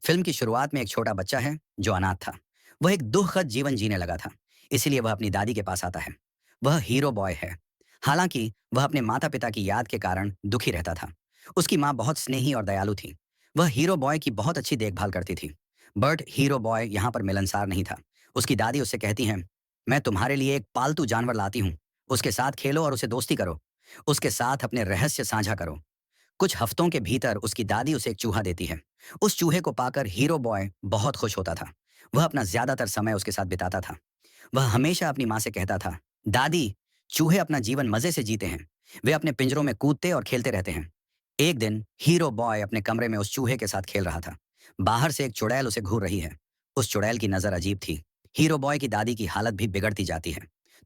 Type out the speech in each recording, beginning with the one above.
Film की शुरुआत में एक छोटा बच्चा है जो अनाथ था। वह एक दुखद जीवन जीने लगा था, इसीलिए वह अपनी दादी के पास आता है। वह हीरो बॉय है। हालांकि वह अपने माता पिता की याद के कारण दुखी रहता था। उसकी माँ बहुत स्नेही और दयालु थी। वह हीरो बॉय की बहुत अच्छी देखभाल करती थी। बट हीरो बॉय यहाँ पर मिलनसार नहीं था। उसकी दादी उससे कहती है, मैं तुम्हारे लिए एक पालतू जानवर लाती हूँ। उसके साथ खेलो और उसे दोस्ती करो। उसके साथ अपने रहस्य साझा करो। कुछ हफ्तों के भीतर उसकी दादी उसे एक चूहा देती है। उस चूहे को पाकर हीरो बॉय बहुत खुश होता था। वह अपना ज्यादातर समय उसके साथ बिताता था। वह हमेशा अपनी माँ से कहता था, दादी, चूहे अपना जीवन मजे से जीते हैं। वे अपने पिंजरों में कूदते और खेलते रहते हैं। एक दिन हीरो बॉय अपने कमरे में उस चूहे के साथ खेल रहा था। बाहर से एक चुड़ैल उसे घूर रही है। उस चुड़ैल की नजर अजीब थी। हीरो बॉय की दादी की हालत भी बिगड़ती जाती है।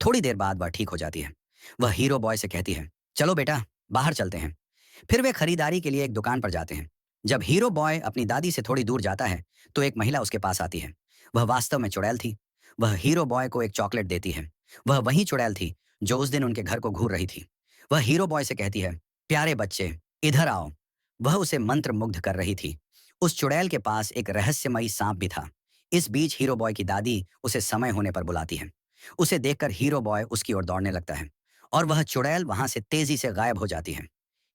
थोड़ी देर बाद वह ठीक हो जाती है। वह हीरो बॉय से कहती है, चलो बेटा, बाहर चलते हैं। फिर वे खरीदारी के लिए एक दुकान पर जाते हैं। जब हीरो बॉय अपनी दादी से थोड़ी दूर जाता है, तो एक महिला उसके पास आती है। वह वास्तव में चुड़ैल थी। वह हीरो बॉय को एक चॉकलेट देती है। वह वही चुड़ैल थी जो उस दिन उनके घर को घूर रही थी। वह हीरो बॉय से कहती है, प्यारे बच्चे, इधर आओ। वह उसे मंत्र मुग्ध कर रही थी। उस चुड़ैल के पास एक रहस्यमयी सांप भी था। इस बीच हीरो बॉय की दादी उसे समय होने पर बुलाती है। उसे देखकर हीरो बॉय उसकी ओर दौड़ने लगता है और वह चुड़ैल वहां से तेजी से गायब हो जाती है।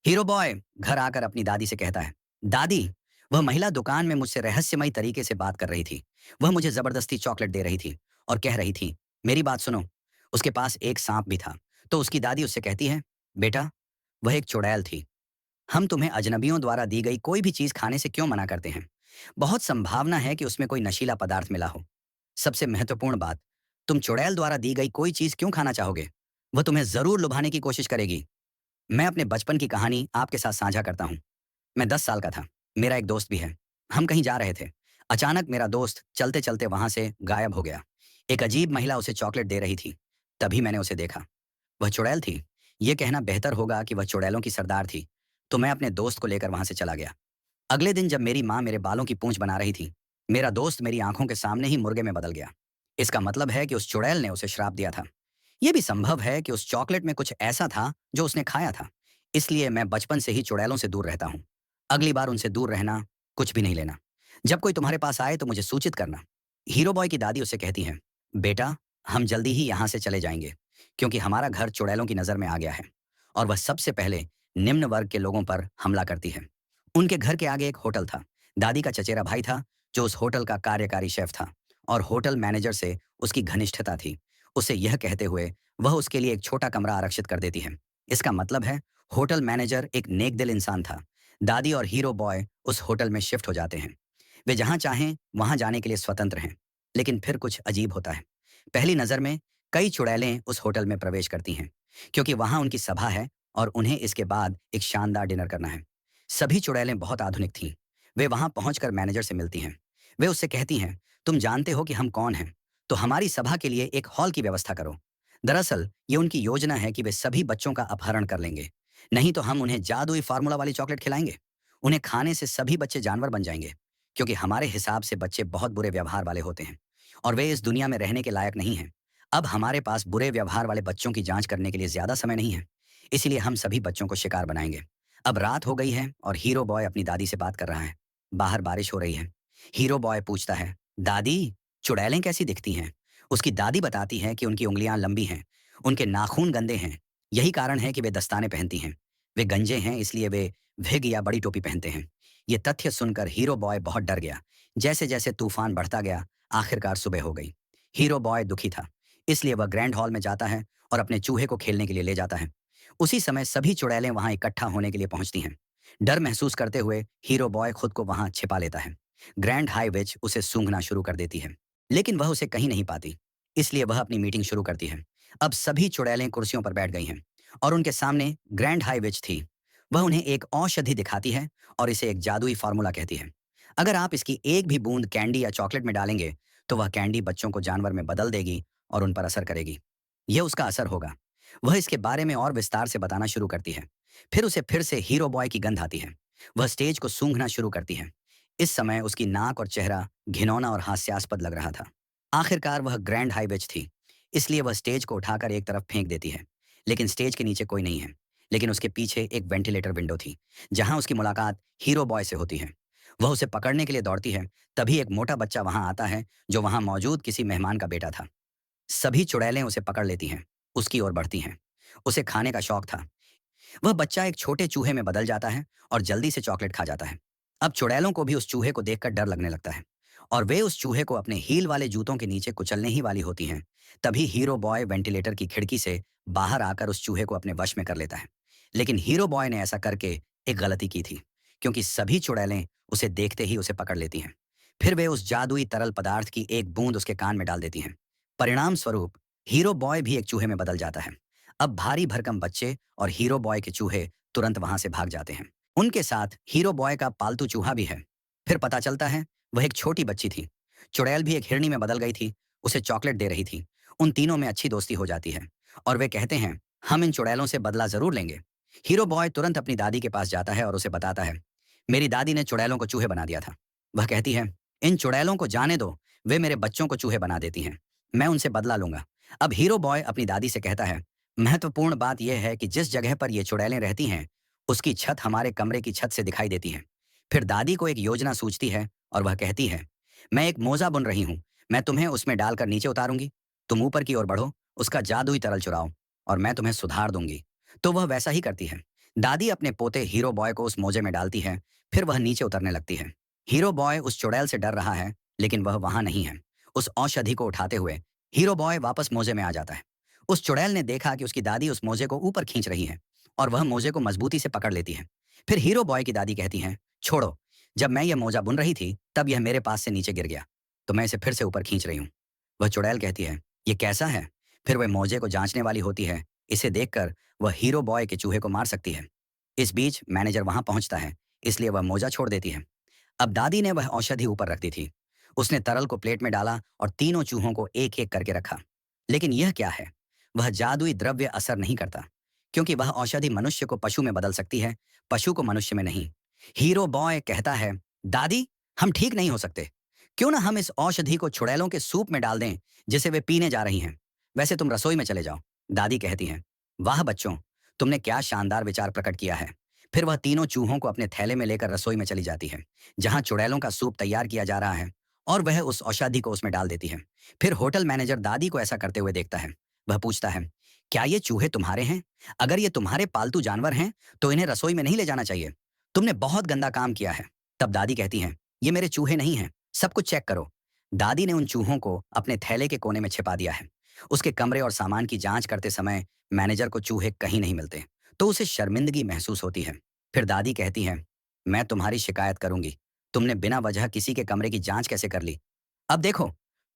हीरो बॉय घर आकर अपनी दादी से कहता है, दादी, वह महिला दुकान में मुझसे रहस्यमयी तरीके से बात कर रही थी। वह मुझे जबरदस्ती चॉकलेट दे रही थी और कह रही थी, मेरी बात सुनो। उसके पास एक सांप भी था। तो उसकी दादी उससे कहती है, बेटा, वह एक चुड़ैल थी। हम तुम्हें अजनबियों द्वारा दी गई कोई भी चीज खाने से क्यों मना करते हैं? बहुत संभावना है कि उसमें कोई नशीला पदार्थ मिला हो। सबसे महत्वपूर्ण बात, तुम चुड़ैल द्वारा दी गई कोई चीज क्यों खाना चाहोगे? वह तुम्हें जरूर लुभाने की कोशिश करेगी। मैं अपने बचपन की कहानी आपके साथ साझा करता हूँ। मैं 10 साल का था। मेरा एक दोस्त भी है। हम कहीं जा रहे थे। अचानक मेरा दोस्त चलते-चलते वहां से गायब हो गया। एक अजीब महिला उसे चॉकलेट दे रही थी। तभी मैंने उसे देखा। वह चुड़ैल थी। ये कहना बेहतर होगा कि वह चुड़ैलों की सरदार थी। तो मैं अपने दोस्त को लेकर वहां से चला गया। अगले दिन जब मेरी माँ मेरे बालों की पूंछ बना रही थी, मेरा दोस्त मेरी आंखों के सामने ही मुर्गे में बदल गया। इसका मतलब है कि उस चुड़ैल ने उसे श्राप दिया था। यह भी संभव है कि उस चॉकलेट में कुछ ऐसा था जो उसने खाया था। इसलिए मैं बचपन से ही चुड़ैलों से दूर रहता हूँ। अगली बार उनसे दूर रहना, कुछ भी नहीं लेना। जब कोई तुम्हारे पास आए तो मुझे सूचित करना। हीरो बॉय की दादी उससे कहती है, बेटा, हम जल्दी ही यहाँ से चले जाएंगे, क्योंकि हमारा घर चुड़ैलों की नजर में आ गया है और वह सबसे पहले निम्न वर्ग के लोगों पर हमला करती है। उनके घर के आगे एक होटल था। दादी का चचेरा भाई था जो उस होटल का कार्यकारी शेफ था और होटल मैनेजर से उसकी घनिष्ठता थी। उसे यह कहते हुए वह उसके लिए एक छोटा कमरा आरक्षित कर देती है। इसका मतलब है होटल मैनेजर एक नेकदिल इंसान था। दादी और हीरो बॉय उस होटल में शिफ्ट हो जाते हैं। वे जहां चाहें वहां जाने के लिए स्वतंत्र हैं। लेकिन फिर कुछ अजीब होता है। पहली नजर में कई चुड़ैलें उस होटल में प्रवेश करती हैं, क्योंकि वहां उनकी सभा है और उन्हें इसके बाद एक शानदार डिनर करना है। सभी चुड़ैलें बहुत आधुनिक थीं। वे वहां पहुंचकर मैनेजर से मिलती हैं। वे उससे कहती हैं, तुम जानते हो कि हम कौन हैं, तो हमारी सभा के लिए एक हॉल की व्यवस्था करो। दरअसल ये उनकी योजना है कि वे सभी बच्चों का अपहरण कर लेंगे। नहीं तो हम उन्हें जादुई फार्मूला वाली चॉकलेट खिलाएंगे। उन्हें खाने से सभी बच्चे जानवर बन जाएंगे, क्योंकि हमारे हिसाब से बच्चे बहुत बुरे व्यवहार वाले होते हैं और वे इस दुनिया में रहने के लायक नहीं हैं। अब हमारे पास बुरे व्यवहार वाले बच्चों की जांच करने के लिए ज्यादा समय नहीं है। इसीलिए हम सभी बच्चों को शिकार बनाएंगे। अब रात हो गई है और हीरो बॉय अपनी दादी से बात कर रहा है। बाहर बारिश हो रही है। हीरो बॉय पूछता है, दादी, चुड़ैलें कैसी दिखती हैं? उसकी दादी बताती है कि उनकी उंगलियां लंबी हैं, उनके नाखून गंदे हैं। यही कारण है कि वे दस्ताने पहनती हैं। वे गंजे हैं, इसलिए वे विग या बड़ी टोपी पहनते हैं। ये तथ्य सुनकर हीरो बॉय बहुत डर गया। जैसे जैसे तूफान बढ़ता गया, आखिरकार सुबह हो गई। हीरो बॉय दुखी था, इसलिए वह ग्रैंड हॉल में जाता है और अपने चूहे को खेलने के लिए ले जाता है। उसी समय सभी चुड़ैलें वहां इकट्ठा होने के लिए पहुंचती हैं। डर महसूस करते हुए हीरो बॉय खुद को वहां छिपा लेता है। ग्रैंड हाई विच उसे सूंघना शुरू कर देती है, लेकिन वह उसे कहीं नहीं पाती। इसलिए वह अपनी मीटिंग शुरू करती है। अब सभी चुड़ैलें कुर्सियों पर बैठ गई हैं और उनके सामने ग्रैंड हाई विच थी। वह उन्हें एक औषधि दिखाती है और इसे एक जादुई फार्मूला कहती है। अगर आप इसकी एक भी बूंद कैंडी या चॉकलेट में डालेंगे, तो वह कैंडी बच्चों को जानवर में बदल देगी और उन पर असर करेगी। यह उसका असर होगा। वह इसके बारे में और विस्तार से बताना शुरू करती है। फिर उसे फिर से हीरो बॉय की गंध आती है। वह स्टेज को सूंघना शुरू करती है। इस समय उसकी नाक और चेहरा घिनौना और हास्यास्पद लग रहा था। आखिरकार वह ग्रैंड हाई विच थी, इसलिए वह स्टेज को उठाकर एक तरफ फेंक देती है। लेकिन स्टेज के नीचे कोई नहीं है। लेकिन उसके पीछे एक वेंटिलेटर विंडो थी, जहां उसकी मुलाकात हीरो बॉय से होती है। वह उसे पकड़ने के लिए दौड़ती है। तभी एक मोटा बच्चा वहां आता है, जो वहां मौजूद किसी मेहमान का बेटा था। सभी चुड़ैलें उसे पकड़ लेती हैं, उसकी ओर बढ़ती हैं। उसे खाने का शौक था। वह बच्चा एक छोटे चूहे में बदल जाता है और जल्दी से चॉकलेट खा जाता है। अब चुड़ैलों को भी उस चूहे को देखकर डर लगने लगता है, और वे उस चूहे को अपने हील वाले जूतों के नीचे कुचलने ही वाली होती हैं। तभी हीरो बॉय वेंटिलेटर की खिड़की से बाहर आकर उस चूहे को अपने वश में कर लेता है। लेकिन हीरो बॉय ने ऐसा करके एक गलती की थी, क्योंकि सभी चुड़ैलें उसे देखते ही उसे पकड़ लेती हैं। फिर वे उस जादुई तरल पदार्थ की एक बूंद उसके कान में डाल देती हैं। परिणाम स्वरूप हीरो बॉय भी एक चूहे में बदल जाता है। अब भारी भरकम बच्चे और हीरो बॉय के चूहे तुरंत वहां से भाग जाते हैं। उनके साथ हीरो बॉय का पालतू चूहा भी है। फिर पता चलता है वह एक छोटी बच्ची थी। चुड़ैल भी एक हिरनी में बदल गई थी, उसे चॉकलेट दे रही थी। उन तीनों में अच्छी दोस्ती हो जाती है, और वे कहते हैं, हम इन चुड़ैलों से बदला जरूर लेंगे। हीरो बॉय तुरंत अपनी दादी के पास जाता है और उसे बताता है, मेरी दादी ने चुड़ैलों को चूहे बना दिया था। वह कहती है, इन चुड़ैलों को जाने दो, वे मेरे बच्चों को चूहे बना देती हैं। मैं उनसे बदला लूंगा। अब हीरो बॉय अपनी दादी से कहता है, महत्वपूर्ण बात यह है कि जिस जगह पर ये चुड़ैलें रहती हैं, उसकी छत हमारे कमरे की छत से दिखाई देती है। फिर दादी को एक योजना सूझती है, और वह कहती है, मैं एक मोजा बुन रही हूँ, मैं तुम्हें उसमें डालकर नीचे उतारूंगी। तुम ऊपर की ओर बढ़ो, उसका जादुई तरल चुराओ, और मैं तुम्हें सुधार दूंगी। तो वह वैसा ही करती है। दादी अपने पोते हीरो बॉय को उस मोजे में डालती है। फिर वह नीचे उतरने लगती है। हीरो बॉय उस चुड़ैल से डर रहा है, लेकिन वह वहां नहीं है। उस औषधि को उठाते हुए हीरो बॉय वापस मोजे में आ जाता है। उस चुड़ैल ने देखा कि उसकी दादी उस मोजे को ऊपर खींच रही है, और वह मोजे को मजबूती से पकड़ लेती है। फिर हीरो बॉय की दादी कहती है, छोड़ो, जब मैं यह मोजा बुन रही थी तब यह मेरे पास से नीचे गिर गया, तो मैं इसे फिर से ऊपर खींच रही हूँ। वह चुड़ैल कहती है, ये कैसा है? फिर वह मोजे को जांचने वाली होती है। इसे देखकर वह हीरो बॉय के चूहे को मार सकती है। इस बीच मैनेजर वहां पहुंचता है, इसलिए वह मोजा छोड़ देती है। अब दादी ने वह औषधि ऊपर रख दी थी। उसने तरल को प्लेट में डाला और तीनों चूहों को एक एक करके रखा। लेकिन यह क्या है? वह जादुई द्रव्य असर नहीं करता, क्योंकि वह औषधि मनुष्य को पशु में बदल सकती है, पशु को मनुष्य में नहीं। हीरो बॉय कहता है, दादी, हम ठीक नहीं हो सकते। क्यों ना हम इस औषधि को चुड़ैलों के सूप में डाल दें, जिसे वे पीने जा रही हैं। वैसे तुम रसोई में चले जाओ। दादी कहती हैं, वाह बच्चों, तुमने क्या शानदार विचार प्रकट किया है। फिर वह तीनों चूहों को अपने थैले में लेकर रसोई में चली जाती है, जहां चुड़ैलों का सूप तैयार किया जा रहा है, और वह उस औषधि को उसमें डाल देती है। फिर होटल मैनेजर दादी को ऐसा करते हुए देखता है। वह पूछता है, क्या ये चूहे तुम्हारे हैं? अगर ये तुम्हारे पालतू जानवर हैं, तो इन्हें रसोई में नहीं ले जाना चाहिए। तुमने बहुत गंदा काम किया है। तब दादी कहती हैं, ये मेरे चूहे नहीं हैं, सब कुछ चेक करो। दादी ने उन चूहों को अपने थैले के कोने में छिपा दिया है। उसके कमरे और सामान की जांच करते समय मैनेजर को चूहे कहीं नहीं मिलते, तो उसे शर्मिंदगी महसूस होती है। फिर दादी कहती हैं, मैं तुम्हारी शिकायत करूंगी। तुमने बिना वजह किसी के कमरे की जांच कैसे कर ली? अब देखो,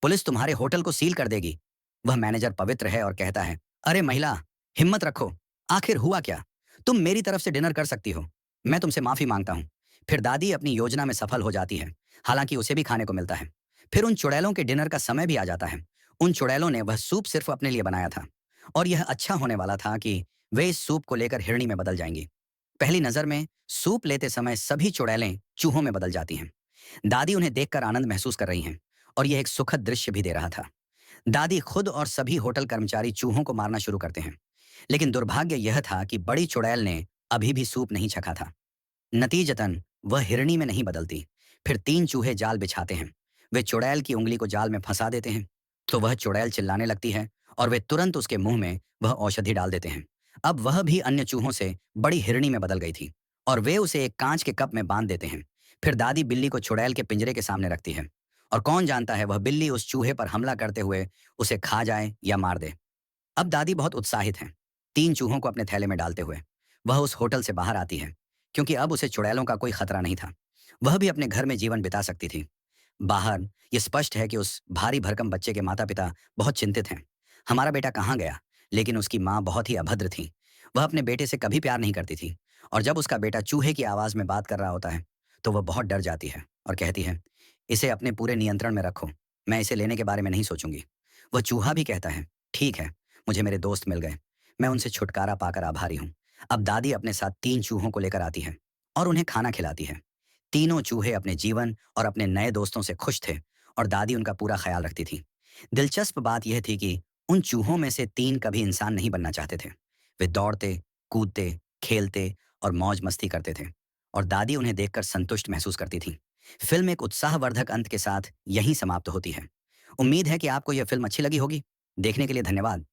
पुलिस तुम्हारे होटल को सील कर देगी। वह मैनेजर पवित्र है और कहता है, अरे महिला, हिम्मत रखो। आखिर हुआ क्या? तुम मेरी तरफ से डिनर कर सकती हो। मैं तुमसे माफी मांगता हूँ। फिर दादी अपनी योजना में सफल हो जाती है, हालांकि उसे भी खाने को मिलता है। फिर उन चुड़ैलों के डिनर का समय भी आ जाता है। उन चुड़ैलों ने वह सूप सिर्फ अपने लिए बनाया था, और यह अच्छा होने वाला था कि वे इस सूप को लेकर हिरणी में बदल जाएंगी। पहली नजर में सूप लेते समय सभी चुड़ैलें चूहों में बदल जाती हैं। दादी उन्हें देखकर आनंद महसूस कर रही हैं, और यह एक सुखद दृश्य भी दे रहा था। दादी खुद और सभी होटल कर्मचारी चूहों को मारना शुरू करते हैं। लेकिन दुर्भाग्य यह था कि बड़ी चुड़ैल ने अभी भी सूप नहीं चखा था। नतीजतन वह हिरणी में नहीं बदलती। फिर तीन चूहे जाल बिछाते हैं। वे चुड़ैल की उंगली को जाल में फंसा देते हैं, तो वह चुड़ैल चिल्लाने लगती है, और वे तुरंत उसके मुंह में वह औषधि डाल देते हैं। अब वह भी अन्य चूहों से बड़ी हिरणी में बदल गई थी, और वे उसे एक कांच के कप में बांध देते हैं। फिर दादी बिल्ली को चुड़ैल के पिंजरे के सामने रखती है, और कौन जानता है वह बिल्ली उस चूहे पर हमला करते हुए उसे खा जाए या मार दे। अब दादी बहुत उत्साहित हैं, तीन चूहों को अपने थैले में डालते हुए। वह उस होटल से बाहर आती है, क्योंकि अब उसे चुड़ैलों का कोई खतरा नहीं था। वह भी अपने घर में जीवन बिता सकती थी। बाहर ये स्पष्ट है कि उस भारी भरकम बच्चे के माता पिता बहुत चिंतित हैं। हमारा बेटा कहाँ गया? लेकिन उसकी माँ बहुत ही अभद्र थी। वह अपने बेटे से कभी प्यार नहीं करती थी, और जब उसका बेटा चूहे की आवाज में बात कर रहा होता है, तो वह बहुत डर जाती है और कहती है, इसे अपने पूरे नियंत्रण में रखो, मैं इसे लेने के बारे में नहीं सोचूंगी। वह चूहा भी कहता है, ठीक है, मुझे मेरे दोस्त मिल गए, मैं उनसे छुटकारा पाकर आभारी हूँ। अब दादी अपने साथ तीन चूहों को लेकर आती है, और उन्हें खाना खिलाती है। तीनों चूहे अपने जीवन और अपने नए दोस्तों से खुश थे, और दादी उनका पूरा ख्याल रखती थी। दिलचस्प बात यह थी कि उन चूहों में से तीन कभी इंसान नहीं बनना चाहते थे। वे दौड़ते, कूदते, खेलते और मौज मस्ती करते थे, और दादी उन्हें देखकर संतुष्ट महसूस करती थी। फिल्म एक उत्साहवर्धक अंत के साथ यहीं समाप्त होती है। उम्मीद है कि आपको यह फिल्म अच्छी लगी होगी। देखने के लिए धन्यवाद।